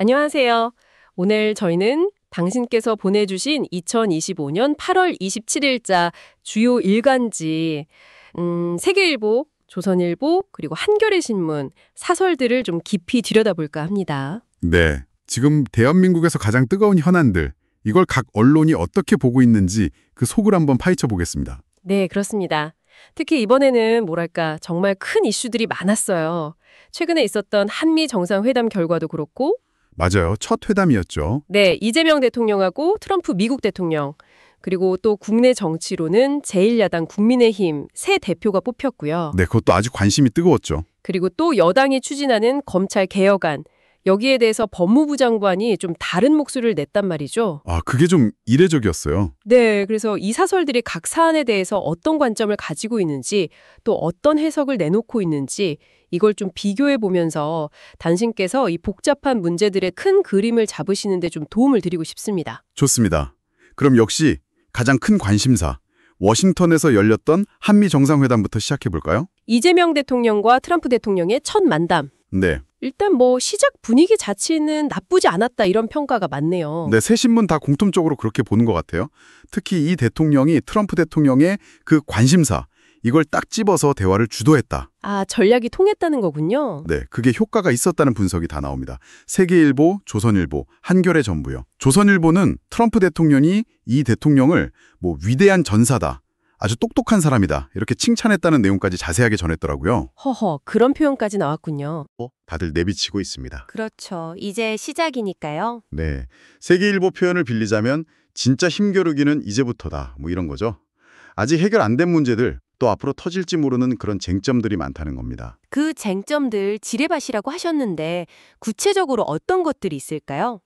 안녕하세요. 오늘 저희는 당신께서 보내주신 2025년 8월 27일자 주요 일간지, 세계일보, 조선일보, 그리고 한겨레 신문, 사설들을 좀 깊이 들여다볼까 합니다. 네, 지금 대한민국에서 가장 뜨거운 현안들, 이걸 각 언론이 어떻게 보고 있는지 그 속을 한번 파헤쳐 보겠습니다. 네, 그렇습니다. 특히 이번에는 뭐랄까 정말 큰 이슈들이 많았어요. 최근에 있었던 한미 정상회담 결과도 그렇고 맞아요, 첫 회담이었죠. 네, 이재명 대통령하고 트럼프 미국 대통령, 그리고 또 국내 정치로는 제1야당 국민의힘 새 대표가 뽑혔고요. 네, 그것도 아주 관심이 뜨거웠죠. 그리고 또 여당이 추진하는 검찰 개혁안, 여기에 대해서 법무부 장관이 좀 다른 목소리를 냈단 말이죠. 아, 그게 좀 이례적이었어요. 네, 그래서 이 사설들이 각 사안에 대해서 어떤 관점을 가지고 있는지, 또 어떤 해석을 내놓고 있는지 이걸 좀 비교해 보면서 당신께서 이 복잡한 문제들의 큰 그림을 잡으시는 데 좀 도움을 드리고 싶습니다. 좋습니다. 그럼 역시 가장 큰 관심사, 워싱턴에서 열렸던 한미 정상회담부터 시작해 볼까요? 이재명 대통령과 트럼프 대통령의 첫 만담. 네. 일단 뭐 시작 분위기 자체는 나쁘지 않았다 이런 평가가 많네요. 네, 새 신문 다 공통적으로 그렇게 보는 것 같아요. 특히 이 대통령이 트럼프 대통령의 그 관심사, 이걸 딱 집어서 대화를 주도했다. 아, 전략이 통했다는 거군요. 네, 그게 효과가 있었다는 분석이 다 나옵니다. 세계일보, 조선일보, 한겨레 전부요. 조선일보는 트럼프 대통령이 이 대통령을 위대한 전사다, 아주 똑똑한 사람이다, 이렇게 칭찬했다는 내용까지 자세하게 전했더라고요. 허허, 그런 표현까지 나왔군요. 다들 내비치고 있습니다. 그렇죠. 이제 시작이니까요. 네, 세계일보 표현을 빌리자면 진짜 힘겨루기는 이제부터다, 이런 거죠. 아직 해결 안 된 문제들, 또 앞으로 터질지 모르는 그런 쟁점들이 많다는 겁니다. 그 쟁점들 지뢰밭이라고 하셨는데 구체적으로 어떤 것들이 있을까요?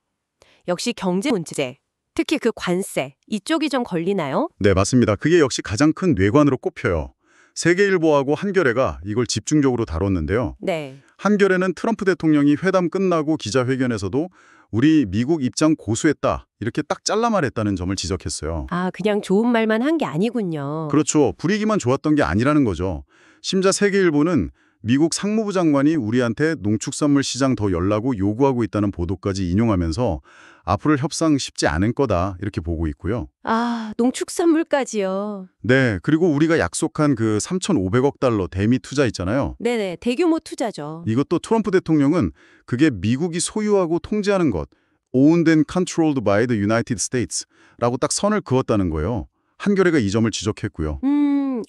역시 경제 문제, 특히 그 관세, 이쪽이 좀 걸리나요? 네, 맞습니다. 그게 역시 가장 큰 뇌관으로 꼽혀요. 세계일보하고 한겨레가 이걸 집중적으로 다뤘는데요. 네. 한겨레는 트럼프 대통령이 회담 끝나고 기자회견에서도 우리 미국 입장 고수했다, 이렇게 딱 잘라 말했다는 점을 지적했어요. 아, 그냥 좋은 말만 한 게 아니군요. 그렇죠. 분위기만 좋았던 게 아니라는 거죠. 심지어 세계일보는 미국 상무부 장관이 우리한테 농축산물 시장 더 열라고 요구하고 있다는 보도까지 인용하면서 앞으로 협상 쉽지 않을 거다, 이렇게 보고 있고요. 아, 농축산물까지요. 네, 그리고 우리가 약속한 그 3,500억 달러 대미 투자 있잖아요. 네네, 대규모 투자죠. 이것도 트럼프 대통령은 그게 미국이 소유하고 통제하는 것, owned and controlled by the United States라고 딱 선을 그었다는 거예요. 한겨레가 이 점을 지적했고요.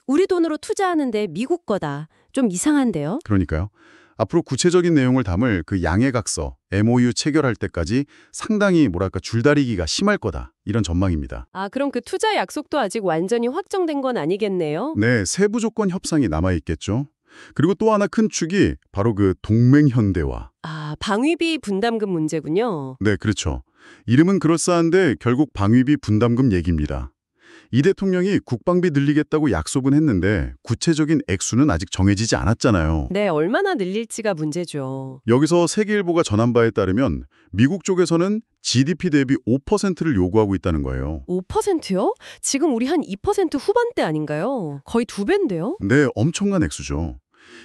우리 돈으로 투자하는데 미국 거다. 좀 이상한데요? 그러니까요. 앞으로 구체적인 내용을 담을 그 양해각서, MOU 체결할 때까지 상당히 줄다리기가 심할 거다, 이런 전망입니다. 아, 그럼 그 투자 약속도 아직 완전히 확정된 건 아니겠네요? 네, 세부 조건 협상이 남아있겠죠. 그리고 또 하나 큰 축이 바로 그 동맹 현대화. 아, 방위비 분담금 문제군요. 네, 그렇죠. 이름은 그럴싸한데 결국 방위비 분담금 얘기입니다. 이 대통령이 국방비 늘리겠다고 약속은 했는데 구체적인 액수는 아직 정해지지 않았잖아요. 네, 얼마나 늘릴지가 문제죠. 여기서 세계일보가 전한 바에 따르면 미국 쪽에서는 GDP 대비 5%를 요구하고 있다는 거예요. 5%요? 지금 우리 한 2% 후반대 아닌가요? 거의 2배인데요? 네, 엄청난 액수죠.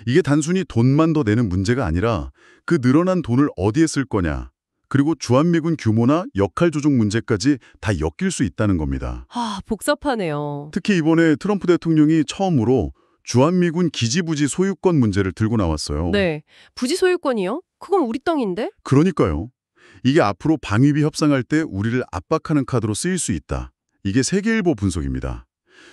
이게 단순히 돈만 더 내는 문제가 아니라 그 늘어난 돈을 어디에 쓸 거냐, 그리고 주한미군 규모나 역할 조정 문제까지 다 엮일 수 있다는 겁니다. 아, 복잡하네요. 특히 이번에 트럼프 대통령이 처음으로 주한미군 기지부지 소유권 문제를 들고 나왔어요. 네, 부지 소유권이요? 그건 우리 땅인데? 그러니까요. 이게 앞으로 방위비 협상할 때 우리를 압박하는 카드로 쓰일 수 있다. 이게 세계일보 분석입니다.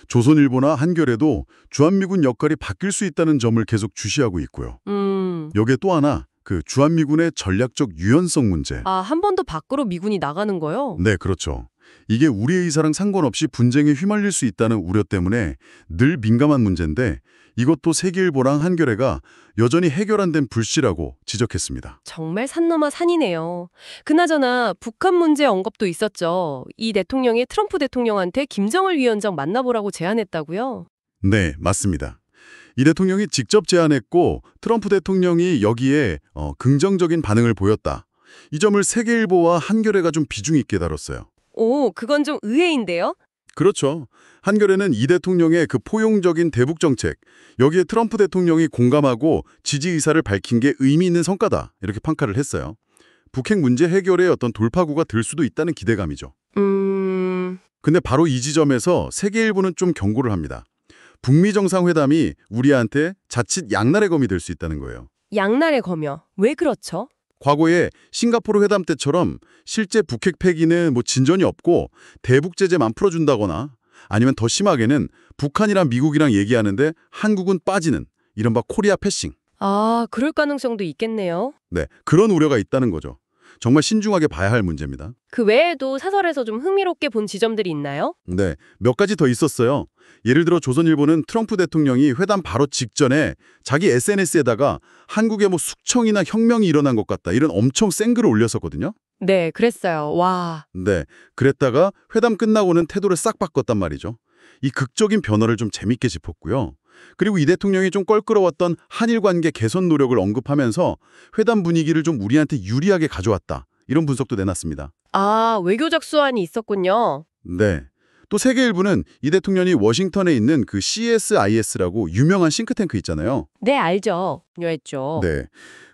조선일보나 한겨레도 주한미군 역할이 바뀔 수 있다는 점을 계속 주시하고 있고요. 여기에 또 하나, 그 주한미군의 전략적 유연성 문제. 아, 한 번 더 밖으로 미군이 나가는 거요? 네, 그렇죠. 이게 우리의 의사랑 상관없이 분쟁에 휘말릴 수 있다는 우려 때문에 늘 민감한 문제인데 이것도 세계일보랑 한겨레가 여전히 해결 안 된 불씨라고 지적했습니다. 정말 산 넘어 산이네요. 그나저나 북한 문제 언급도 있었죠. 이 대통령이 트럼프 대통령한테 김정을 위원장 만나보라고 제안했다고요? 네, 맞습니다. 이 대통령이 직접 제안했고 트럼프 대통령이 여기에 긍정적인 반응을 보였다. 이 점을 세계일보와 한겨레가 좀 비중 있게 다뤘어요. 오, 그건 좀 의외인데요? 그렇죠. 한겨레는 이 대통령의 그 포용적인 대북 정책, 여기에 트럼프 대통령이 공감하고 지지 의사를 밝힌 게 의미 있는 성과다, 이렇게 평가를 했어요. 북핵 문제 해결의 어떤 돌파구가 될 수도 있다는 기대감이죠. 음, 근데 바로 이 지점에서 세계일보는 좀 경고를 합니다. 북미 정상회담이 우리한테 자칫 양날의 검이 될 수 있다는 거예요. 양날의 검이요. 왜 그렇죠? 과거에 싱가포르 회담 때처럼 실제 북핵 폐기는 진전이 없고 대북 제재만 풀어준다거나 아니면 더 심하게는 북한이랑 미국이랑 얘기하는데 한국은 빠지는 이른바 코리아 패싱. 아, 그럴 가능성도 있겠네요. 네, 그런 우려가 있다는 거죠. 정말 신중하게 봐야 할 문제입니다. 그 외에도 사설에서 좀 흥미롭게 본 지점들이 있나요? 네, 몇 가지 더 있었어요. 예를 들어 조선일보는 트럼프 대통령이 회담 바로 직전에 자기 SNS에다가 한국에 숙청이나 혁명이 일어난 것 같다 이런 엄청 센 글을 올렸었거든요. 네, 그랬어요. 와. 네, 그랬다가 회담 끝나고는 태도를 싹 바꿨단 말이죠. 이 극적인 변화를 좀 재밌게 짚었고요. 그리고 이 대통령이 좀 껄끄러웠던 한일 관계 개선 노력을 언급하면서 회담 분위기를 좀 우리한테 유리하게 가져왔다. 이런 분석도 내놨습니다. 아, 외교적 수완이 있었군요. 네. 또 세계일보는 이 대통령이 워싱턴에 있는 그 CSIS라고 유명한 싱크탱크 있잖아요. 네, 알죠. 중요했죠. 네.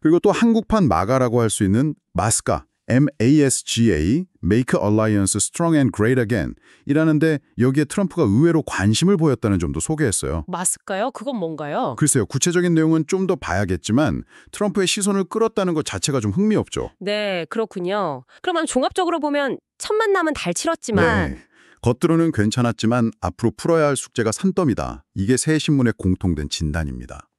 그리고 또 한국판 마가라고 할 수 있는 마스가 MASGA, Make Alliance Strong and Great Again 이라는데 여기에 트럼프가 의외로 관심을 보였다는 점도 소개했어요. 마스까요? 그건 뭔가요? 글쎄요. 구체적인 내용은 좀 더 봐야겠지만 트럼프의 시선을 끌었다는 것 자체가 좀 흥미없죠. 네, 그렇군요. 그러면 종합적으로 보면 첫 만남은 달 치렀지만 네. 겉으로는 괜찮았지만 앞으로 풀어야 할 숙제가 산더미다. 이게 새 신문의 공통된 진단입니다.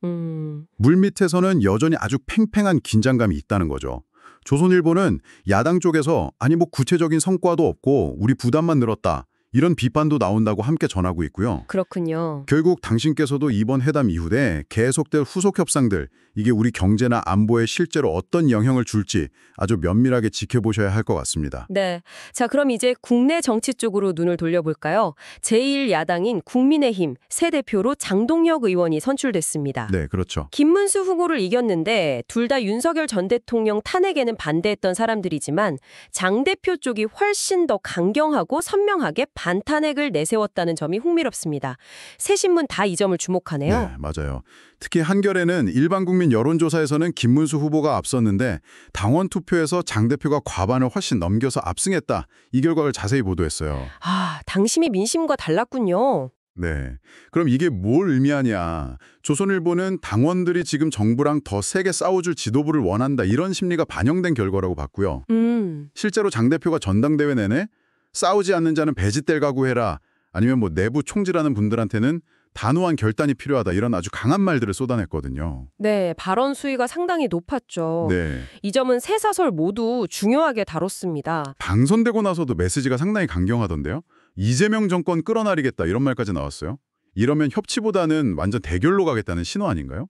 물밑에서는 여전히 아주 팽팽한 긴장감이 있다는 거죠. 조선일보는 야당 쪽에서 아니 구체적인 성과도 없고 우리 부담만 늘었다. 이런 비판도 나온다고 함께 전하고 있고요. 그렇군요. 결국 당신께서도 이번 회담 이후에 계속될 후속 협상들, 이게 우리 경제나 안보에 실제로 어떤 영향을 줄지 아주 면밀하게 지켜보셔야 할 것 같습니다. 네. 자, 그럼 이제 국내 정치 쪽으로 눈을 돌려볼까요? 제1야당인 국민의힘 새 대표로 장동혁 의원이 선출됐습니다. 네, 그렇죠. 김문수 후보를 이겼는데 둘 다 윤석열 전 대통령 탄핵에는 반대했던 사람들이지만 장 대표 쪽이 훨씬 더 강경하고 선명하게 반탄핵을 내세웠다는 점이 흥미롭습니다. 새 신문 다 이 점을 주목하네요. 네, 맞아요. 특히 한겨레는 일반 국민 여론조사에서는 김문수 후보가 앞섰는데 당원 투표에서 장 대표가 과반을 훨씬 넘겨서 압승했다. 이 결과를 자세히 보도했어요. 아, 당심이 민심과 달랐군요. 네. 그럼 이게 뭘 의미하냐. 조선일보는 당원들이 지금 정부랑 더 세게 싸워줄 지도부를 원한다. 이런 심리가 반영된 결과라고 봤고요. 실제로 장 대표가 전당대회 내내 싸우지 않는 자는 배짓될 각오해라. 아니면 내부 총질하는 분들한테는 단호한 결단이 필요하다. 이런 아주 강한 말들을 쏟아냈거든요. 네, 발언 수위가 상당히 높았죠. 네. 이 점은 새 사설 모두 중요하게 다뤘습니다. 당선되고 나서도 메시지가 상당히 강경하던데요. 이재명 정권 끌어나리겠다 이런 말까지 나왔어요. 이러면 협치보다는 완전 대결로 가겠다는 신호 아닌가요?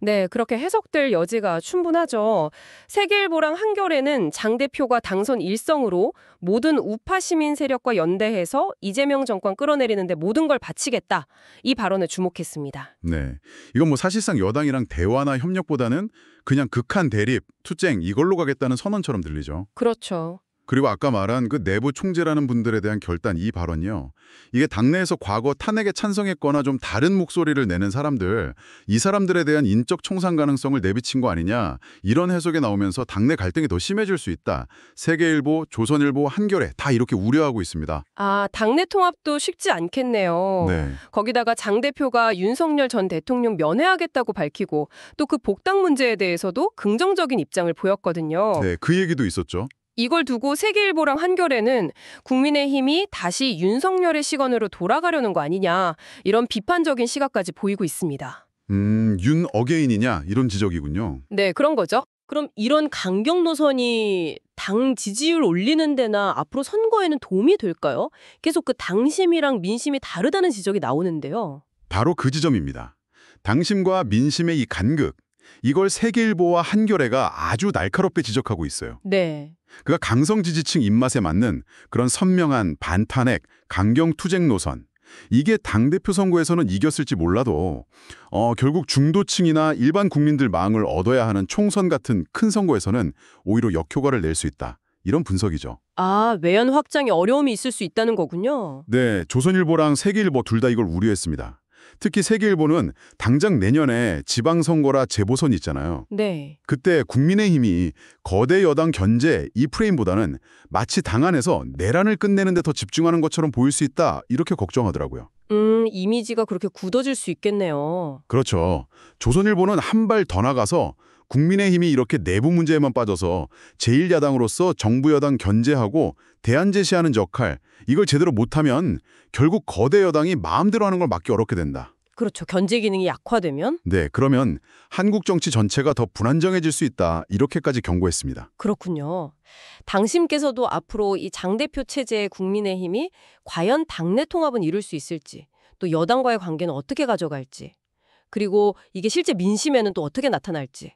네, 그렇게 해석될 여지가 충분하죠. 세계일보랑 한겨레는 장 대표가 당선 일성으로 모든 우파 시민 세력과 연대해서 이재명 정권 끌어내리는데 모든 걸 바치겠다. 이 발언에 주목했습니다. 네, 이건 사실상 여당이랑 대화나 협력보다는 그냥 극한 대립, 투쟁 이걸로 가겠다는 선언처럼 들리죠. 그렇죠. 그리고 아까 말한 그 내부 총재라는 분들에 대한 결단 이 발언이요. 이게 당내에서 과거 탄핵에 찬성했거나 좀 다른 목소리를 내는 사람들, 이 사람들에 대한 인적 청산 가능성을 내비친 거 아니냐. 이런 해석이 나오면서 당내 갈등이 더 심해질 수 있다. 세계일보, 조선일보, 한겨레 다 이렇게 우려하고 있습니다. 아, 당내 통합도 쉽지 않겠네요. 네. 거기다가 장 대표가 윤석열 전 대통령 면회하겠다고 밝히고 또 그 복당 문제에 대해서도 긍정적인 입장을 보였거든요. 네, 그 얘기도 있었죠. 이걸 두고 세계일보랑 한겨레는 국민의힘이 다시 윤석열의 시건으로 돌아가려는 거 아니냐 이런 비판적인 시각까지 보이고 있습니다. 윤 어게인이냐 이런 지적이군요. 네, 그런 거죠. 그럼 이런 강경 노선이 당 지지율 올리는 데나 앞으로 선거에는 도움이 될까요? 계속 그 당심이랑 민심이 다르다는 지적이 나오는데요. 바로 그 지점입니다. 당심과 민심의 이 간극, 이걸 세계일보와 한겨레가 아주 날카롭게 지적하고 있어요. 네. 그가 강성 지지층 입맛에 맞는 그런 선명한 반탄핵, 강경 투쟁 노선. 이게 당대표 선거에서는 이겼을지 몰라도 결국 중도층이나 일반 국민들 마음을 얻어야 하는 총선 같은 큰 선거에서는 오히려 역효과를 낼 수 있다. 이런 분석이죠. 아, 외연 확장에 어려움이 있을 수 있다는 거군요. 네, 조선일보랑 세계일보 둘 다 이걸 우려했습니다. 특히 세계일보는 당장 내년에 지방선거라 재보선이 있잖아요. 네. 그때 국민의힘이 거대 여당 견제 이 프레임보다는 마치 당 안에서 내란을 끝내는 데 더 집중하는 것처럼 보일 수 있다 이렇게 걱정하더라고요. 이미지가 그렇게 굳어질 수 있겠네요. 그렇죠. 조선일보는 한 발 더 나가서 국민의힘이 이렇게 내부 문제에만 빠져서 제1야당으로서 정부 여당 견제하고 대안 제시하는 역할, 이걸 제대로 못하면 결국 거대 여당이 마음대로 하는 걸 막기 어렵게 된다. 그렇죠. 견제 기능이 약화되면? 네, 그러면 한국 정치 전체가 더 불안정해질 수 있다. 이렇게까지 경고했습니다. 그렇군요. 당심께서도 앞으로 이 장대표 체제의 국민의힘이 과연 당내 통합은 이룰 수 있을지, 또 여당과의 관계는 어떻게 가져갈지, 그리고 이게 실제 민심에는 또 어떻게 나타날지,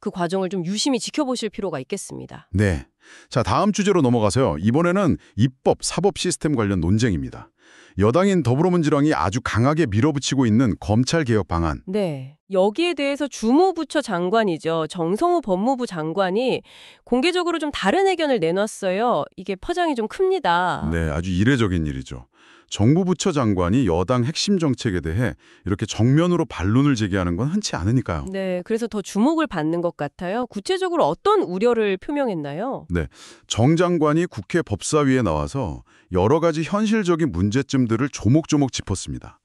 그 과정을 좀 유심히 지켜보실 필요가 있겠습니다. 네. 자, 다음 주제로 넘어가서요. 이번에는 입법, 사법 시스템 관련 논쟁입니다. 여당인 더불어민주당이 아주 강하게 밀어붙이고 있는 검찰개혁 방안. 네. 여기에 대해서 주무부처 장관이죠. 정성호 법무부 장관이 공개적으로 좀 다른 의견을 내놨어요. 이게 파장이 좀 큽니다. 네, 아주 이례적인 일이죠. 정부 부처 장관이 여당 핵심 정책에 대해 이렇게 정면으로 반론을 제기하는 건 흔치 않으니까요. 네, 그래서 더 주목을 받는 것 같아요. 구체적으로 어떤 우려를 표명했나요? 정 장관이 국회 법사위에 나와서 여러 가지 현실적인 문제점들을 조목조목 짚었습니다.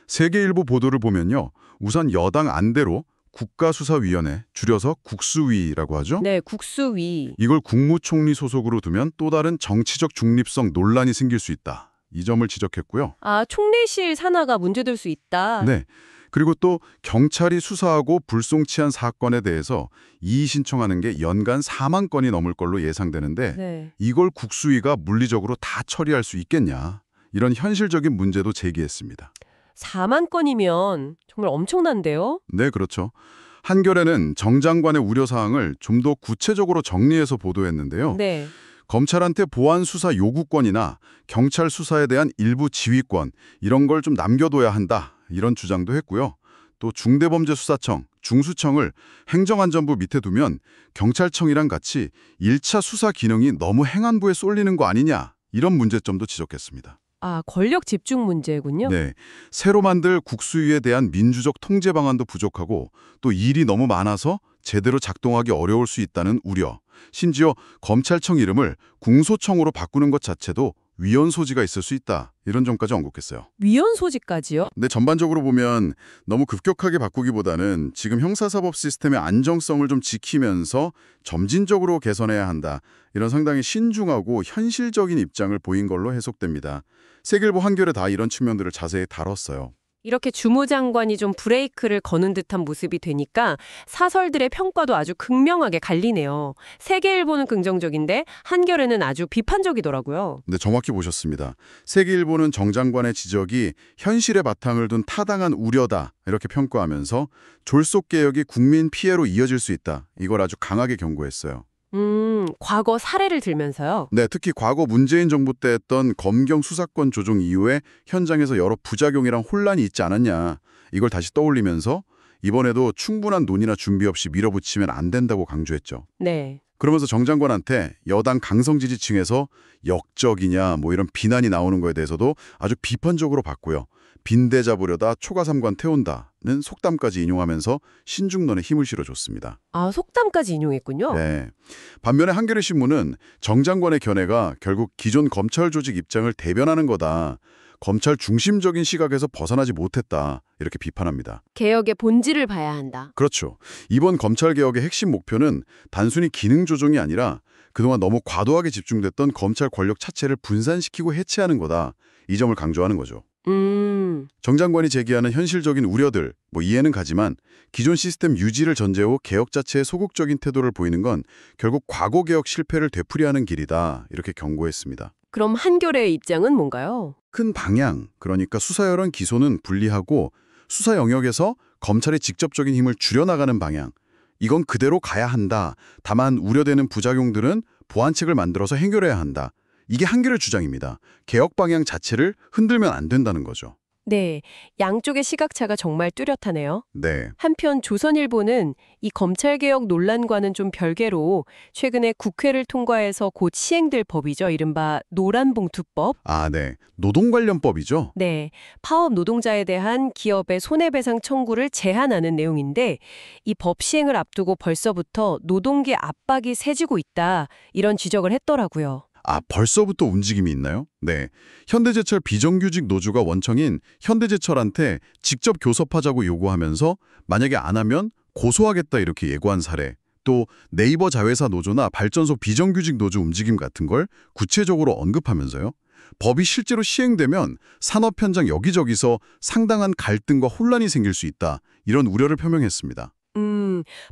세계일보 보도를 보면요. 우선 여당 안대로 국가수사위원회, 줄여서 국수위라고 하죠. 네, 국수위. 이걸 국무총리 소속으로 두면 또 다른 정치적 중립성 논란이 생길 수 있다. 이 점을 지적했고요. 아, 총리실 산하가 문제될 수 있다. 네. 그리고 또 경찰이 수사하고 불송치한 사건에 대해서 이의 신청하는 게 연간 4만 건이 넘을 걸로 예상되는데 네. 이걸 국수위가 물리적으로 다 처리할 수 있겠냐. 이런 현실적인 문제도 제기했습니다. 4만 건이면 정말 엄청난데요? 네, 그렇죠. 한겨레는 정 장관의 우려사항을 좀 더 구체적으로 정리해서 보도했는데요. 네. 검찰한테 보안 수사 요구권이나 경찰 수사에 대한 일부 지휘권 이런 걸 좀 남겨둬야 한다. 이런 주장도 했고요. 또 중대범죄수사청, 중수청을 행정안전부 밑에 두면 경찰청이랑 같이 1차 수사 기능이 너무 행안부에 쏠리는 거 아니냐. 이런 문제점도 지적했습니다. 아, 권력 집중 문제군요. 네, 새로 만들 국수위에 대한 민주적 통제 방안도 부족하고 또 일이 너무 많아서 제대로 작동하기 어려울 수 있다는 우려. 심지어 검찰청 이름을 궁소청으로 바꾸는 것 자체도 위헌 소지가 있을 수 있다. 이런 점까지 언급했어요. 위헌 소지까지요? 근데 전반적으로 보면 너무 급격하게 바꾸기보다는 지금 형사사법 시스템의 안정성을 좀 지키면서 점진적으로 개선해야 한다. 이런 상당히 신중하고 현실적인 입장을 보인 걸로 해석됩니다. 세계일보 한겨레 다 이런 측면들을 자세히 다뤘어요. 이렇게 주무장관이 좀 브레이크를 거는 듯한 모습이 되니까 사설들의 평가도 아주 극명하게 갈리네요. 세계일보는 긍정적인데 한겨레는 아주 비판적이더라고요. 네, 정확히 보셨습니다. 세계일보는 정 장관의 지적이 현실의 바탕을 둔 타당한 우려다 이렇게 평가하면서 졸속개혁이 국민 피해로 이어질 수 있다. 이걸 아주 강하게 경고했어요. 과거 사례를 들면서요. 네, 특히 과거 문재인 정부 때 했던 검경 수사권 조정 이후에 현장에서 여러 부작용이랑 혼란이 있지 않았냐. 이걸 다시 떠올리면서 이번에도 충분한 논의나 준비 없이 밀어붙이면 안 된다고 강조했죠. 네. 그러면서 정 장관한테 여당 강성 지지층에서 역적이냐 뭐 이런 비난이 나오는 거에 대해서도 아주 비판적으로 봤고요. 빈대 잡으려다 초가삼관 태운다는 속담까지 인용하면서 신중론에 힘을 실어줬습니다. 아, 속담까지 인용했군요. 네. 반면에 한겨레 신문은 정 장관의 견해가 결국 기존 검찰 조직 입장을 대변하는 거다. 검찰 중심적인 시각에서 벗어나지 못했다. 이렇게 비판합니다. 개혁의 본질을 봐야 한다. 그렇죠. 이번 검찰개혁의 핵심 목표는 단순히 기능 조정이 아니라 그동안 너무 과도하게 집중됐던 검찰 권력 자체를 분산시키고 해체하는 거다. 이 점을 강조하는 거죠. 정 장관이 제기하는 현실적인 우려들, 이해는 가지만 기존 시스템 유지를 전제로 개혁 자체에 소극적인 태도를 보이는 건 결국 과거 개혁 실패를 되풀이하는 길이다. 이렇게 경고했습니다. 그럼 한겨레의 입장은 뭔가요? 큰 방향, 그러니까 수사열원 기소는 분리하고 수사 영역에서 검찰의 직접적인 힘을 줄여나가는 방향. 이건 그대로 가야 한다. 다만 우려되는 부작용들은 보완책을 만들어서 해결해야 한다. 이게 한겨레 주장입니다. 개혁 방향 자체를 흔들면 안 된다는 거죠. 네, 양쪽의 시각차가 정말 뚜렷하네요. 네. 한편 조선일보는 이 검찰개혁 논란과는 좀 별개로 최근에 국회를 통과해서 곧 시행될 법이죠. 이른바 노란봉투법. 아, 네. 노동 관련법이죠? 네, 파업 노동자에 대한 기업의 손해배상 청구를 제한하는 내용인데 이 법 시행을 앞두고 벌써부터 노동계 압박이 세지고 있다. 이런 지적을 했더라고요. 아, 벌써부터 움직임이 있나요? 네. 현대제철 비정규직 노조가 원청인 현대제철한테 직접 교섭하자고 요구하면서 만약에 안 하면 고소하겠다 이렇게 예고한 사례, 또 네이버 자회사 노조나 발전소 비정규직 노조 움직임 같은 걸 구체적으로 언급하면서요. 법이 실제로 시행되면 산업 현장 여기저기서 상당한 갈등과 혼란이 생길 수 있다. 이런 우려를 표명했습니다.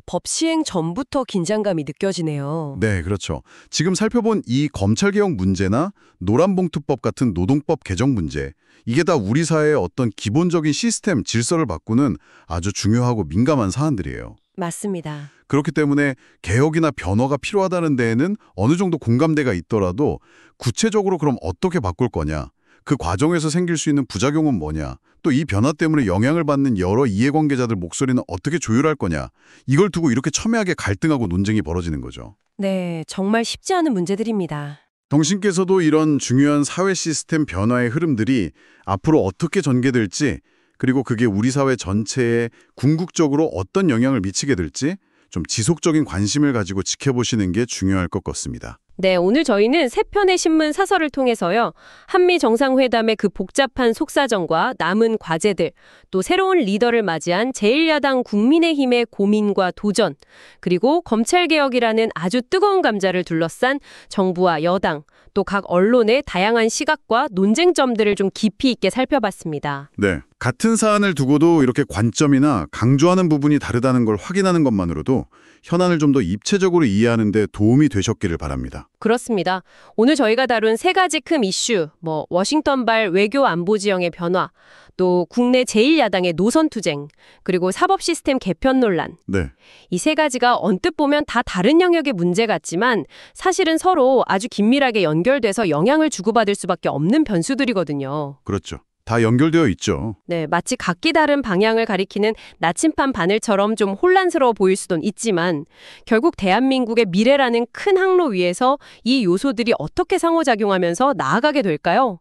법 시행 전부터 긴장감이 느껴지네요. 네, 그렇죠. 지금 살펴본 이 검찰개혁 문제나 노란봉투법 같은 노동법 개정 문제, 이게 다 우리 사회의 어떤 기본적인 시스템, 질서를 바꾸는 아주 중요하고 민감한 사안들이에요. 맞습니다. 그렇기 때문에 개혁이나 변화가 필요하다는 데에는 어느 정도 공감대가 있더라도 구체적으로 그럼 어떻게 바꿀 거냐, 그 과정에서 생길 수 있는 부작용은 뭐냐, 또 이 변화 때문에 영향을 받는 여러 이해관계자들 목소리는 어떻게 조율할 거냐, 이걸 두고 이렇게 첨예하게 갈등하고 논쟁이 벌어지는 거죠. 네, 정말 쉽지 않은 문제들입니다. 당신께서도 이런 중요한 사회 시스템 변화의 흐름들이 앞으로 어떻게 전개될지, 그리고 그게 우리 사회 전체에 궁극적으로 어떤 영향을 미치게 될지 좀 지속적인 관심을 가지고 지켜보시는 게 중요할 것 같습니다. 네, 오늘 저희는 세 편의 신문 사설을 통해서요. 한미 정상회담의 그 복잡한 속사정과 남은 과제들, 또 새로운 리더를 맞이한 제1야당 국민의힘의 고민과 도전, 그리고 검찰개혁이라는 아주 뜨거운 감자를 둘러싼 정부와 여당, 또 각 언론의 다양한 시각과 논쟁점들을 좀 깊이 있게 살펴봤습니다. 네, 같은 사안을 두고도 이렇게 관점이나 강조하는 부분이 다르다는 걸 확인하는 것만으로도 현안을 좀 더 입체적으로 이해하는 데 도움이 되셨기를 바랍니다. 그렇습니다. 오늘 저희가 다룬 세 가지 큰 이슈, 워싱턴발 외교 안보 지형의 변화, 또 국내 제1야당의 노선 투쟁, 그리고 사법 시스템 개편 논란. 네, 이 세 가지가 언뜻 보면 다 다른 영역의 문제 같지만 사실은 서로 아주 긴밀하게 연결돼서 영향을 주고받을 수밖에 없는 변수들이거든요. 그렇죠. 다 연결되어 있죠. 네, 마치 각기 다른 방향을 가리키는 나침반 바늘처럼 좀 혼란스러워 보일 수도 있지만 결국 대한민국의 미래라는 큰 항로 위에서 이 요소들이 어떻게 상호작용하면서 나아가게 될까요?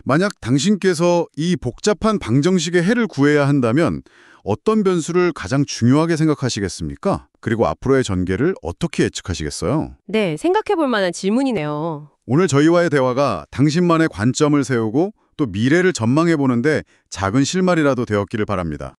만약 당신께서 이 복잡한 방정식의 해를 구해야 한다면 어떤 변수를 가장 중요하게 생각하시겠습니까? 그리고 앞으로의 전개를 어떻게 예측하시겠어요? 네, 생각해 볼 만한 질문이네요. 오늘 저희와의 대화가 당신만의 관점을 세우고 또 미래를 전망해 보는데 작은 실마리라도 되었기를 바랍니다.